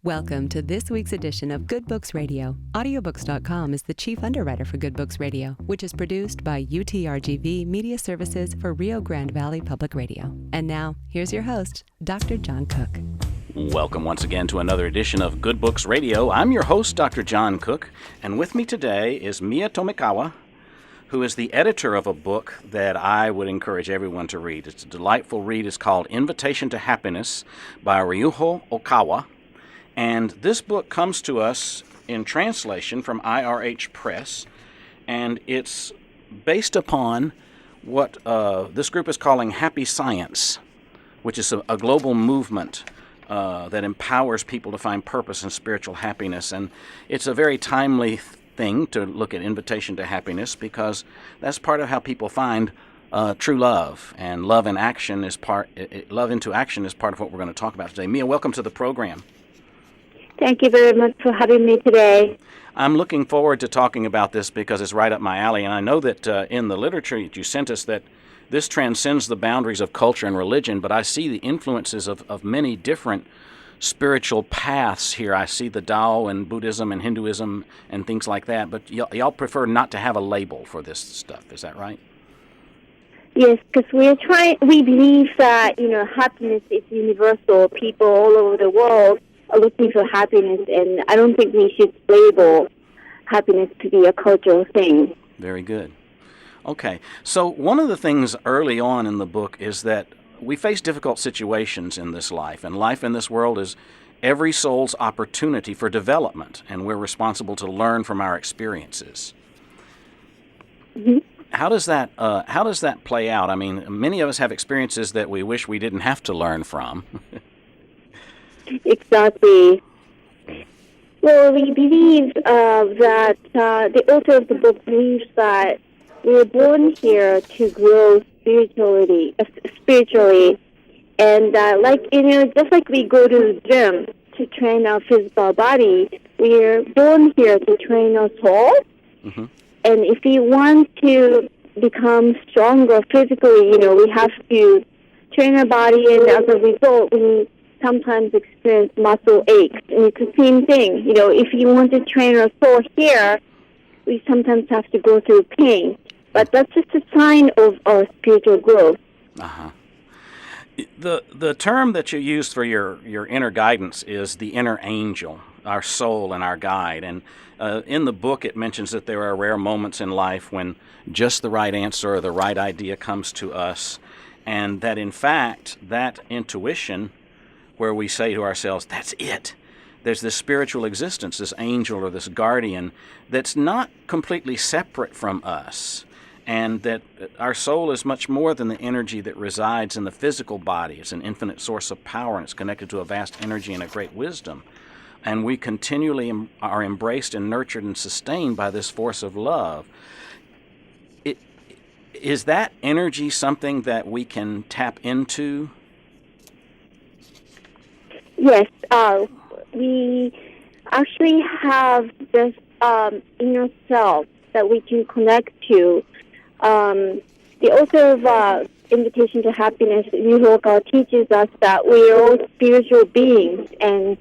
Welcome to this week's edition of Good Books Radio. Audiobooks.com is the chief underwriter for Good Books Radio, which is produced by UTRGV Media Services for Rio Grande Valley Public Radio. And now, here's your host, Dr. John Cook. Welcome once again to another edition of Good Books Radio. I'm your host, Dr. John Cook, and with me today is Mia Tomikawa, who is the editor of a book that I would encourage everyone to read. It's a delightful read. It's called Invitation to Happiness by Ryuho Okawa. And this book comes to us in translation from IRH Press, and it's based upon what this group is calling Happy Science, which is a global movement that empowers people to find purpose and spiritual happiness. And it's a very timely thing to look at Invitation to Happiness because that's part of how people find true love. And love in action is love into action is part of what we're going to talk about today. Mia, welcome to the program. Thank you very much for having me today. I'm looking forward to talking about this because it's right up my alley, and I know that in the literature that you sent us that this transcends the boundaries of culture and religion, but I see the influences of many different spiritual paths here. I see the Tao and Buddhism and Hinduism and things like that, but y'all prefer not to have a label for this stuff. Is that right? Yes, because we believe that, happiness is universal. People all over the world are looking for happiness, and I don't think we should label happiness to be a cultural thing. Very good. Okay, so one of the things early on in the book is that we face difficult situations in this life, and life in this world is every soul's opportunity for development, and we're responsible to learn from our experiences. Mm-hmm. How does that play out? I mean, many of us have experiences that we wish we didn't have to learn from. Exactly. Well, we believe that the author of the book believes that we were born here to grow spiritually, and just like we go to the gym to train our physical body, we are born here to train our soul. Mm-hmm. And if we want to become stronger physically, we have to train our body, and as a result, we sometimes experience muscle aches. And it's the same thing. If you want to train our soul here, we sometimes have to go through pain. But that's just a sign of our spiritual growth. Uh-huh. The term that you use for your inner guidance is the inner angel, our soul and our guide. And in the book it mentions that there are rare moments in life when just the right answer or the right idea comes to us, and that in fact that intuition where we say to ourselves, that's it. There's this spiritual existence, this angel or this guardian that's not completely separate from us, and that our soul is much more than the energy that resides in the physical body. It's an infinite source of power, and it's connected to a vast energy and a great wisdom. And we continually are embraced and nurtured and sustained by this force of love. Is that energy something that we can tap into? Yes, we actually have this inner self that we can connect to. The author of Invitation to Happiness, Ryuho Okawa, teaches us that we are all spiritual beings, and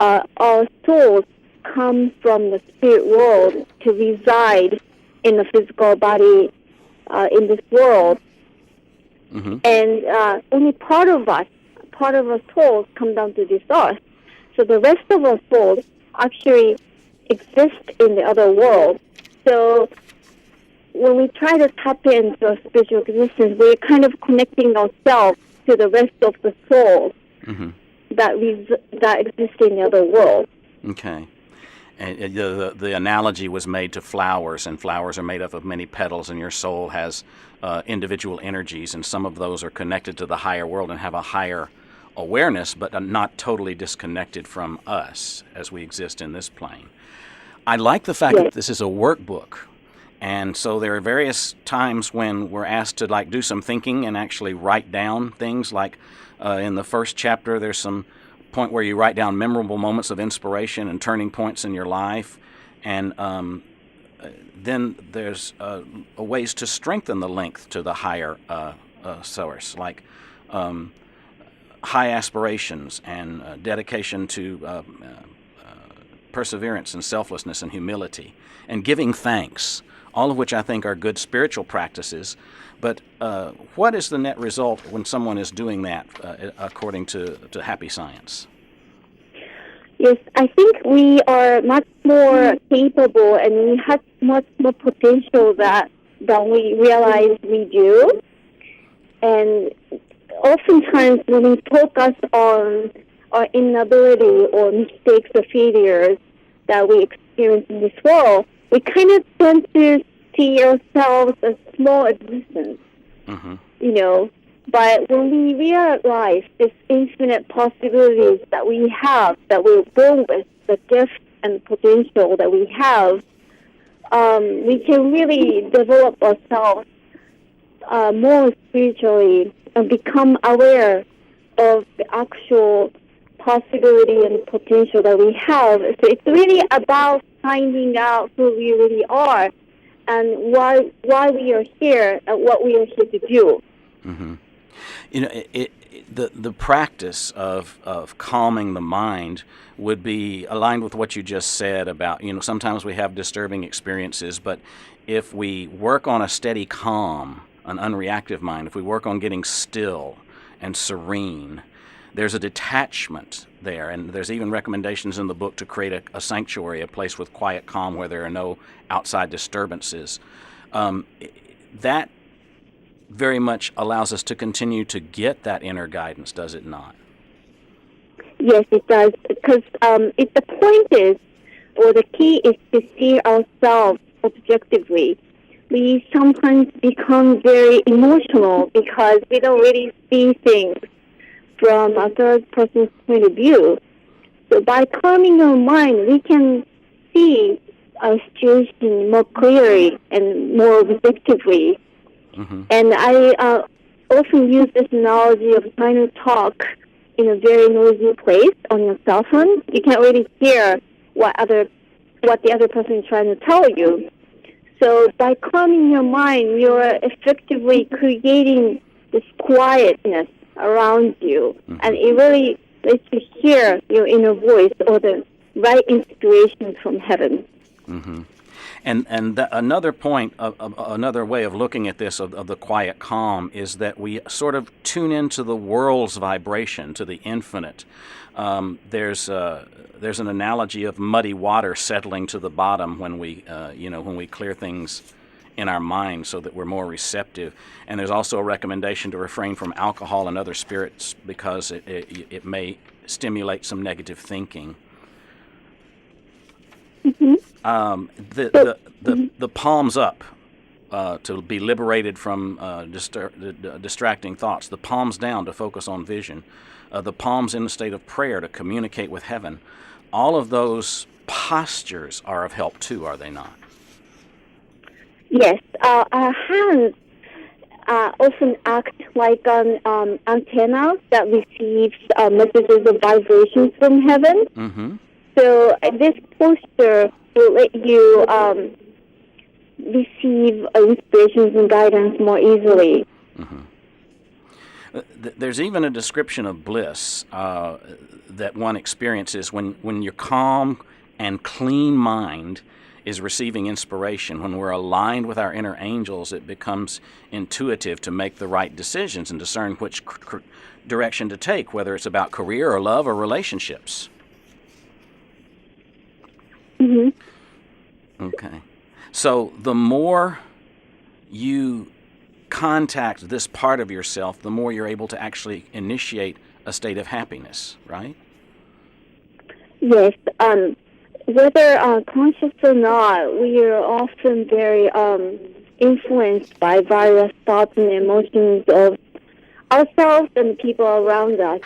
our souls come from the spirit world to reside in the physical body in this world. Mm-hmm. And only part of our souls come down to this earth. So the rest of our souls actually exist in the other world. So when we try to tap into our spiritual existence, we're kind of connecting ourselves to the rest of the souls mm-hmm. that exist in the other world. Okay. And the analogy was made to flowers, and flowers are made up of many petals, and your soul has individual energies, and some of those are connected to the higher world and have a higher awareness, but are not totally disconnected from us as we exist in this plane. I like the fact that this is a workbook, and so there are various times when we're asked to do some thinking and actually write down things. Like in the first chapter, there's some point where you write down memorable moments of inspiration and turning points in your life, and then there's ways to strengthen the link to the higher source, like high aspirations and dedication to perseverance and selflessness and humility and giving thanks, all of which I think are good spiritual practices. But what is the net result when someone is doing that according to happy science? Yes, I think we are much more capable and we have much more potential than we realize we do. And oftentimes when we focus on our inability or mistakes or failures that we experience in this world, we kind of tend to see ourselves as small existence, But when we realize this infinite possibilities that we have, that we're born with, the gift and potential that we have, we can really develop ourselves more spiritually and become aware of the actual possibility and potential that we have. So it's really about finding out who we really are and why we are here and what we are here to do. Mm-hmm. The practice of calming the mind would be aligned with what you just said about, sometimes we have disturbing experiences, but if we work on a steady calm, an unreactive mind, if we work on getting still and serene, there's a detachment there, and there's even recommendations in the book to create a sanctuary, a place with quiet calm where there are no outside disturbances. That very much allows us to continue to get that inner guidance, does it not? Yes, it does, because the point is, or the key is to see ourselves objectively. We sometimes become very emotional because we don't really see things from a third person's point of view. So by calming our mind, we can see our situation more clearly and more objectively. Mm-hmm. And I often use this analogy of trying to talk in a very noisy place on your cell phone. You can't really hear what the other person is trying to tell you. So by calming your mind, you're effectively creating this quietness around you, mm-hmm. and it really lets you hear your inner voice or the right inspiration from heaven. Mm-hmm. And another point, another way of looking at this, of the quiet calm, is that we sort of tune into the world's vibration, to the infinite. There's an analogy of muddy water settling to the bottom when we clear things in our mind, so that we're more receptive. And there's also a recommendation to refrain from alcohol and other spirits because it may stimulate some negative thinking. Mm-hmm. The palms up to be liberated from distracting thoughts. The palms down to focus on vision. The palms in the state of prayer to communicate with heaven. All of those postures are of help too, are they not? Yes, our hands often act like an antenna that receives messages of vibrations from heaven. Mm-hmm. So this posture will let you receive inspirations and guidance more easily. Mm-hmm. There's even a description of bliss that one experiences when your calm and clean mind is receiving inspiration. When we're aligned with our inner angels, it becomes intuitive to make the right decisions and discern which direction to take, whether it's about career or love or relationships. Mm-hmm. Okay. So the more you contact this part of yourself, the more you're able to actually initiate a state of happiness, right? Yes. Whether conscious or not, we are often very influenced by various thoughts and emotions of ourselves and people around us.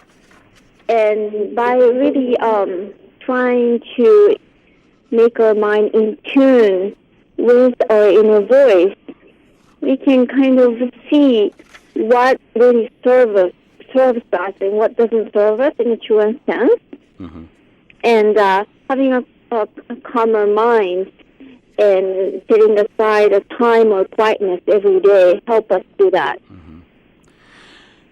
And by really trying to make our mind in tune with our inner voice, we can kind of see what really serves us and what doesn't serve us in a truest sense. Mm-hmm. And having a calmer mind and setting aside a time or quietness every day help us do that. Mm-hmm.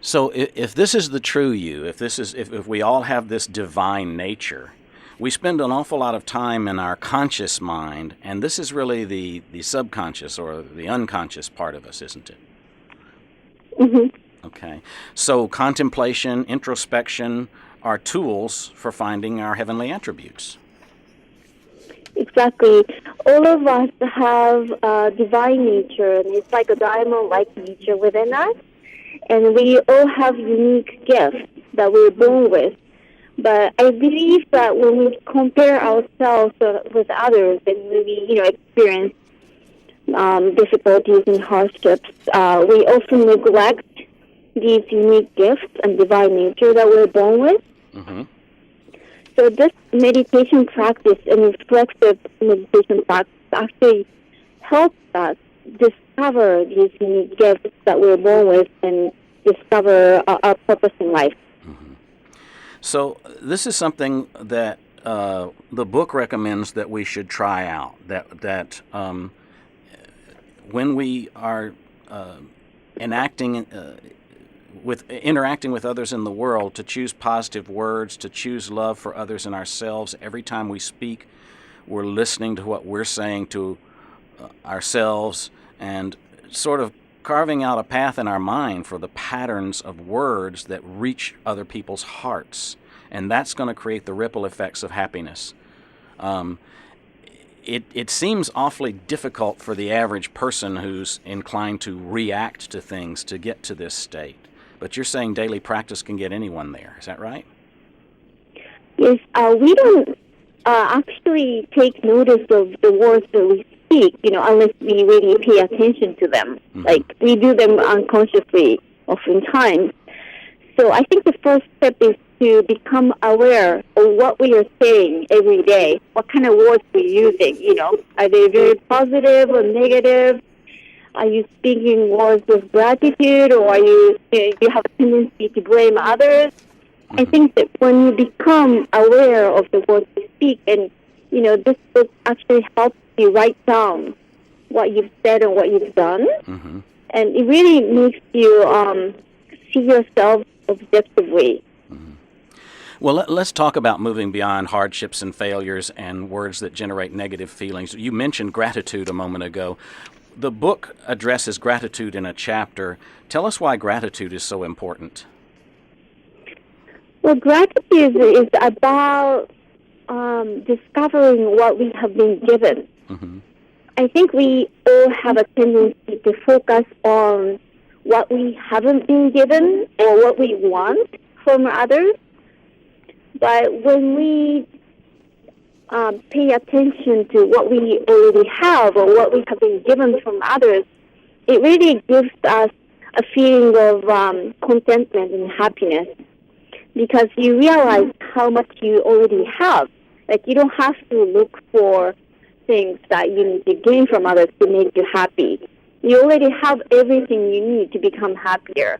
So if this is the true you, if we all have this divine nature, we spend an awful lot of time in our conscious mind, and this is really the subconscious or the unconscious part of us, isn't it? Mm-hmm. Okay. So contemplation, introspection are tools for finding our heavenly attributes. Exactly. All of us have a divine nature, and it's like a diamond-like nature within us. And we all have unique gifts that we're born with. But I believe that when we compare ourselves with others and we, experience difficulties and hardships, we often neglect these unique gifts and divine nature that we're born with. Mm-hmm. So this meditation practice and reflexive meditation practice actually helps us discover these unique gifts that we're born with and discover our purpose in life. Mm-hmm. So this is something that the book recommends that we should try out. That when we are interacting with others in the world, to choose positive words, to choose love for others and ourselves. Every time we speak, we're listening to what we're saying to ourselves and sort of carving out a path in our mind for the patterns of words that reach other people's hearts. And that's going to create the ripple effects of happiness. It seems awfully difficult for the average person who's inclined to react to things to get to this state. But you're saying daily practice can get anyone there. Is that right? Yes, we don't actually take notice of the words that we speak, unless we really pay attention to them. Mm-hmm. Like, we do them unconsciously oftentimes. So I think the first step is to become aware of what we are saying every day, what kind of words we're using, Are they very positive or negative? Are you speaking words of gratitude, or are you have a tendency to blame others? I think that when you become aware of the words you speak, and this book actually helps you write down what you've said and what you've done, Mm-hmm. and it really makes you see yourself objectively. Mm-hmm. Well, let's talk about moving beyond hardships and failures and words that generate negative feelings. You mentioned gratitude a moment ago. The book addresses gratitude in a chapter. Tell us why gratitude is so important. Well, gratitude is about discovering what we have been given. Mm-hmm. I think we all have a tendency to focus on what we haven't been given or what we want from others. But when we pay attention to what we already have or what we have been given from others, it really gives us a feeling of contentment and happiness, because you realize how much you already have. Like, you don't have to look for things that you need to gain from others to make you happy. You already have everything you need to become happier.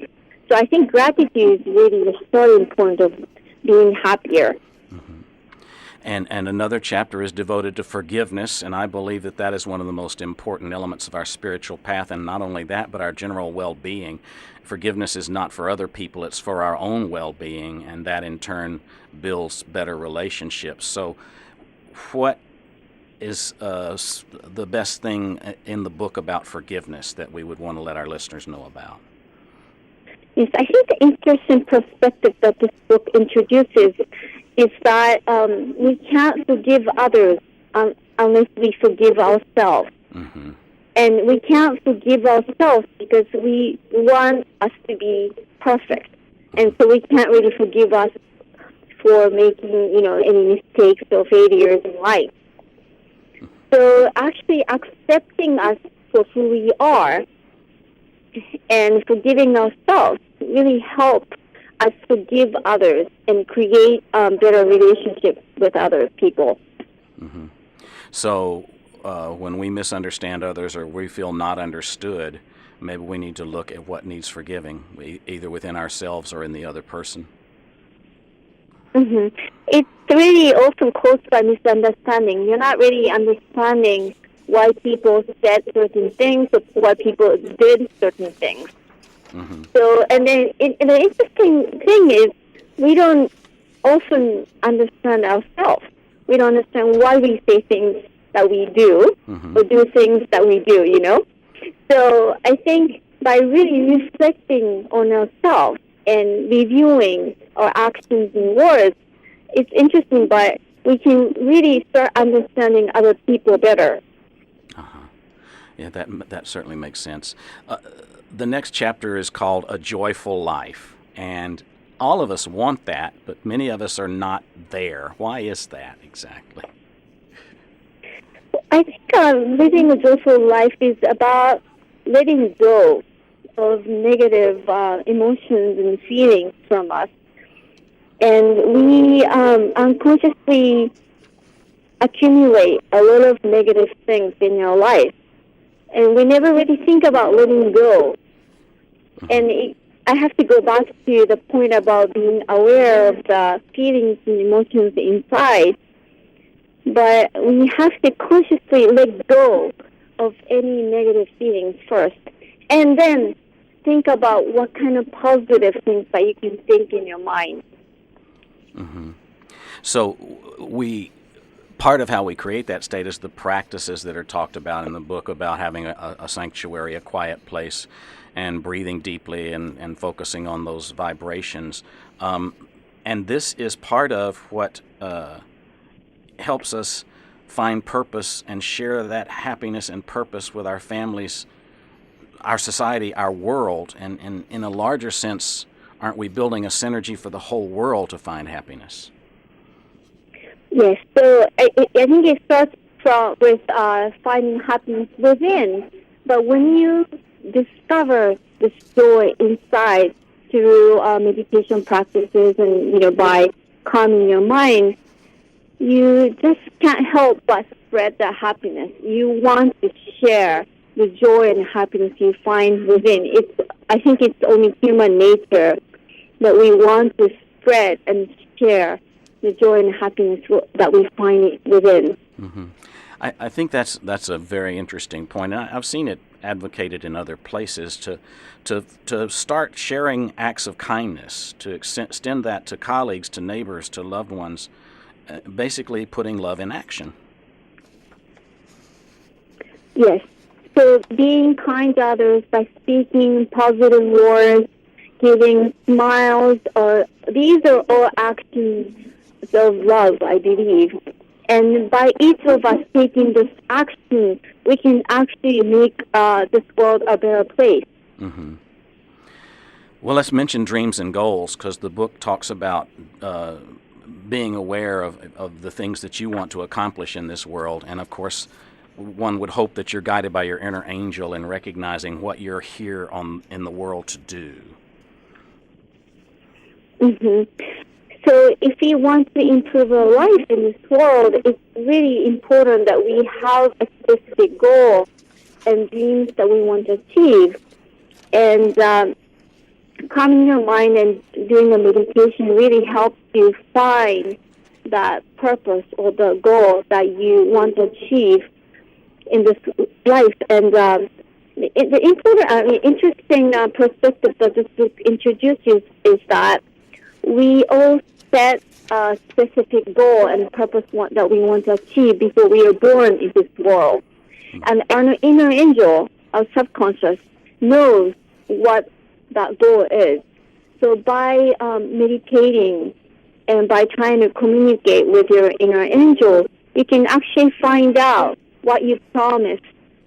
So I think gratitude is really the starting point of being happier. Mm-hmm. And another chapter is devoted to forgiveness, and I believe that is one of the most important elements of our spiritual path, and not only that, but our general well-being. Forgiveness is not for other people, it's for our own well-being, and that in turn builds better relationships. So what is the best thing in the book about forgiveness that we would want to let our listeners know about? Yes, I think the interesting perspective that this book introduces is that we can't forgive others unless we forgive ourselves. Mm-hmm. And we can't forgive ourselves because we want us to be perfect. And so we can't really forgive us for making, any mistakes or failures in life. So actually accepting us for who we are and forgiving ourselves really helps us forgive others and create better relationships with other people. Mm-hmm. So when we misunderstand others or we feel not understood, maybe we need to look at what needs forgiving, either within ourselves or in the other person. Mm-hmm. It's really often caused by misunderstanding. You're not really understanding why people said certain things or why people did certain things. So, and then and the interesting thing is we don't often understand ourselves. We don't understand why we say things that we do or do things that we do, you know? So I think by really reflecting on ourselves and reviewing our actions and words, it's interesting, but we can really start understanding other people better. Yeah, that certainly makes sense. The next chapter is called A Joyful Life, and all of us want that, but many of us are not there. Why is that exactly? I think living a joyful life is about letting go of negative emotions and feelings from us. And we unconsciously accumulate a lot of negative things in our life. And we never really think about letting go. And I have to go back to the point about being aware of the feelings and emotions inside. But we have to consciously let go of any negative feelings first. And then think about what kind of positive things that you can think in your mind. So part of how we create that state is the practices that are talked about in the book about having a sanctuary, a quiet place, and breathing deeply and focusing on those vibrations. And this is part of what helps us find purpose and share that happiness and purpose with our families, our society, our world. And in a larger sense, aren't we building a synergy for the whole world to find happiness? Yes, so I think it starts with finding happiness within. But when you discover this joy inside through meditation practices and by calming your mind, you just can't help but spread that happiness. You want to share the joy and happiness you find within. I think it's only human nature that we want to spread and share the joy and happiness that we find within. I think that's a very interesting point. And I've seen it advocated in other places to start sharing acts of kindness, to extend that to colleagues, to neighbors, to loved ones, basically putting love in action. Yes. So being kind to others by speaking positive words, giving smiles, these are all actions of love, I believe. And by each of us taking this action, we can actually make this world a better place. Well, let's mention dreams and goals, because the book talks about being aware of the things that you want to accomplish in this world. And, of course, one would hope that you're guided by your inner angel in recognizing what you're here in the world to do. So if we want to improve our life in this world, it's really important that we have a specific goal and dreams that we want to achieve. And calming your mind and doing a meditation really helps you find that purpose or the goal that you want to achieve in this life. And the interesting perspective that this book introduces is that we all set a specific goal and purpose that we want to achieve before we are born in this world. And our inner angel, our subconscious, knows what that goal is. So by meditating and by trying to communicate with your inner angel, you can actually find out what you promised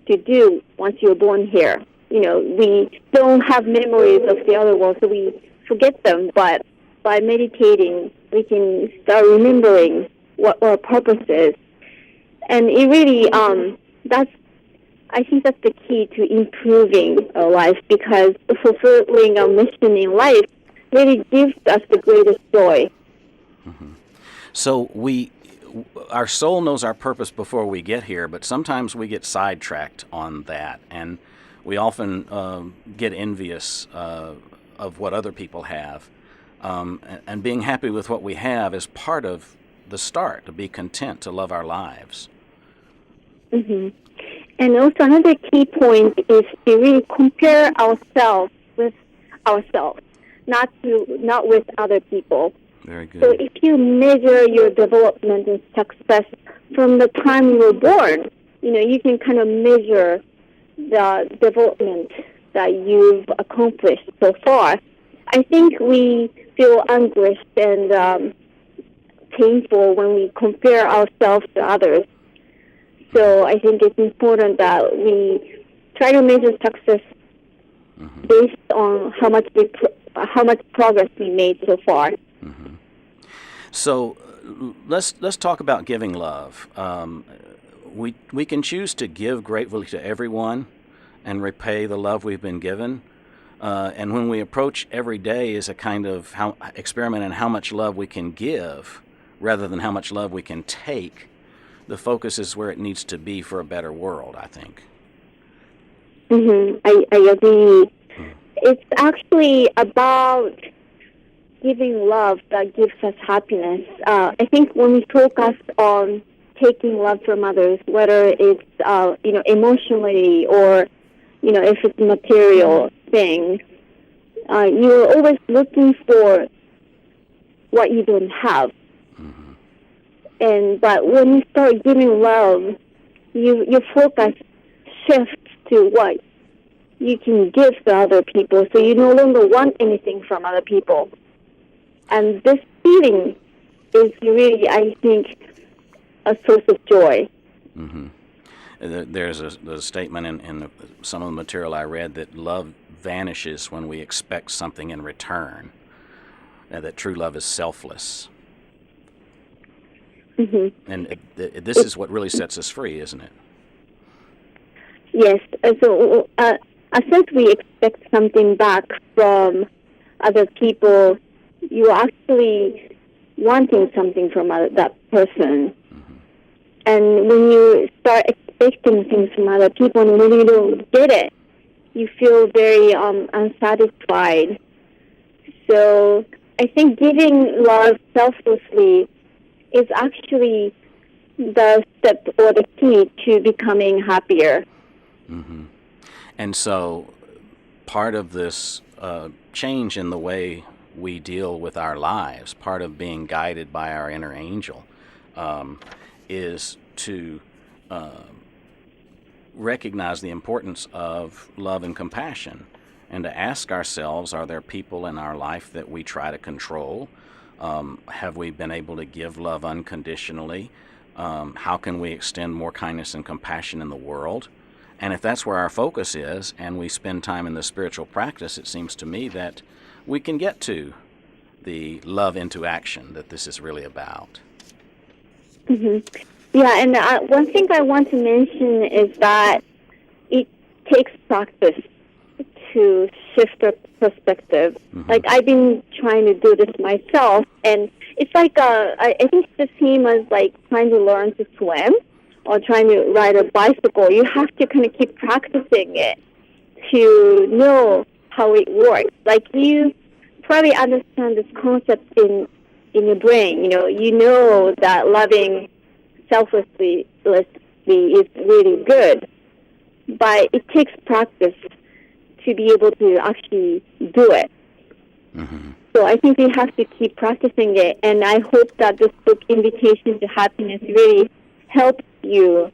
to do once you're born here. We don't have memories of the other world, so we forget them, but by meditating, we can start remembering what our purpose is. And it really, I think that's the key to improving our life, because fulfilling our mission in life really gives us the greatest joy. So our soul knows our purpose before we get here, but sometimes we get sidetracked on that, and we often get envious of what other people have. And being happy with what we have is part of the start, to be content, to love our lives. And also another key point is to really compare ourselves with ourselves, not with other people. Very good. So if you measure your development and success from the time you were born, you can kind of measure the development that you've accomplished so far. I think we feel anguished and painful when we compare ourselves to others. So I think it's important that we try to measure success based on how much progress we made so far. So let's talk about giving love. We can choose to give gratefully to everyone and repay the love we've been given. And when we approach every day as a kind of experiment in how much love we can give rather than how much love we can take, the focus is where it needs to be for a better world, I think. I agree. It's actually about giving love that gives us happiness. I think when we focus on taking love from others, whether it's emotionally or if it's material thing, you're always looking for what you don't have. But when you start giving love, your focus shifts to what you can give to other people. So you no longer want anything from other people. And this feeling is really, I think, a source of joy. There's a statement in some of the material I read that love vanishes when we expect something in return, and that true love is selfless. And this is what really sets us free, isn't it? Yes. So since we expect something back from other people, you're actually wanting something from that person. And when you start expecting things from other people and when you don't get it, you feel very unsatisfied. So I think giving love selflessly is actually the step or the key to becoming happier. And so part of this change in the way we deal with our lives, part of being guided by our inner angel, is to recognize the importance of love and compassion, and to ask ourselves, are there people in our life that we try to control? Have we been able to give love unconditionally? How can we extend more kindness and compassion in the world? And if that's where our focus is, and we spend time in the spiritual practice, it seems to me that we can get to the love into action that this is really about. Yeah, and one thing I want to mention is that it takes practice to shift our perspective. Like, I've been trying to do this myself, and it's like, I think it's the same as like trying to learn to swim or trying to ride a bicycle. You have to kind of keep practicing it to know how it works. Like, you probably understand this concept in your brain. You know that loving selflessly is really good, but it takes practice to be able to actually do it. So I think we have to keep practicing it, and I hope that this book, Invitation to Happiness, really helps you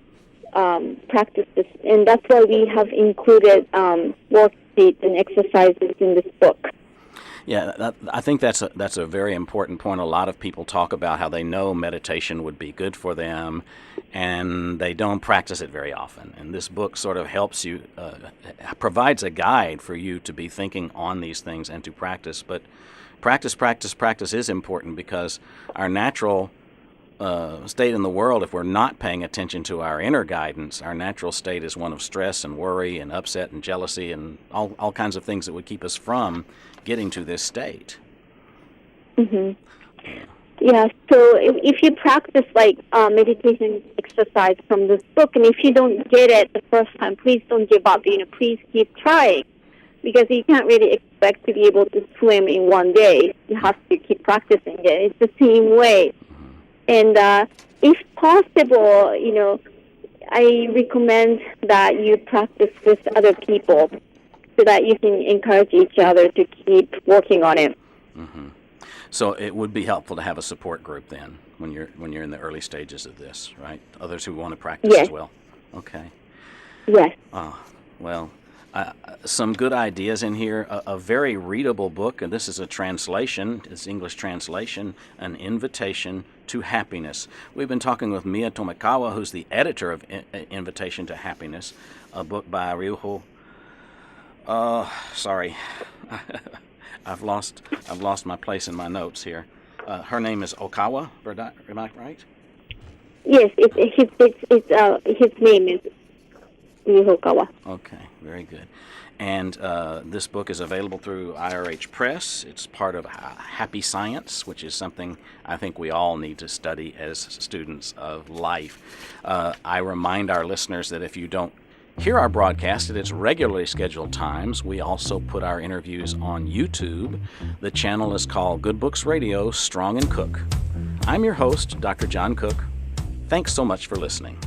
practice this. And that's why we have included worksheets and exercises in this book. Yeah, I think that's a very important point. A lot of people talk about how they know meditation would be good for them, and they don't practice it very often. And this book sort of helps you, provides a guide for you to be thinking on these things and to practice. But practice is important, because our natural state in the world, if we're not paying attention to our inner guidance, our natural state is one of stress and worry and upset and jealousy and all kinds of things that would keep us from getting to this state. Yeah, so if you practice like meditation exercise from this book, and if you don't get it the first time, please don't give up. Please keep trying, because you can't really expect to be able to swim in one day. You have to keep practicing it. It's the same way. And if possible, I recommend that you practice with other people. so that you can encourage each other to keep working on it. Mm-hmm. So it would be helpful to have a support group then when you're in the early stages of this, right? Others who want to practice Yes. as well. Okay. Yes. Well, some good ideas in here. A very readable book, and this is a translation. It's English translation, An Invitation to Happiness. We've been talking with Mia Tomikawa, who's the editor of Invitation to Happiness, a book by Ryuho. Sorry, I've lost my place in my notes here. Her name is Okawa. Am I right? Yes. His name is Ryuho. Okay, very good. And this book is available through IRH Press. It's part of Happy Science, which is something I think we all need to study as students of life. I remind our listeners that if you don't hear our broadcast at its regularly scheduled times, we also put our interviews on YouTube. The channel is called Good Books Radio, Strong and Cook. I'm your host, Dr. John Cook. Thanks so much for listening.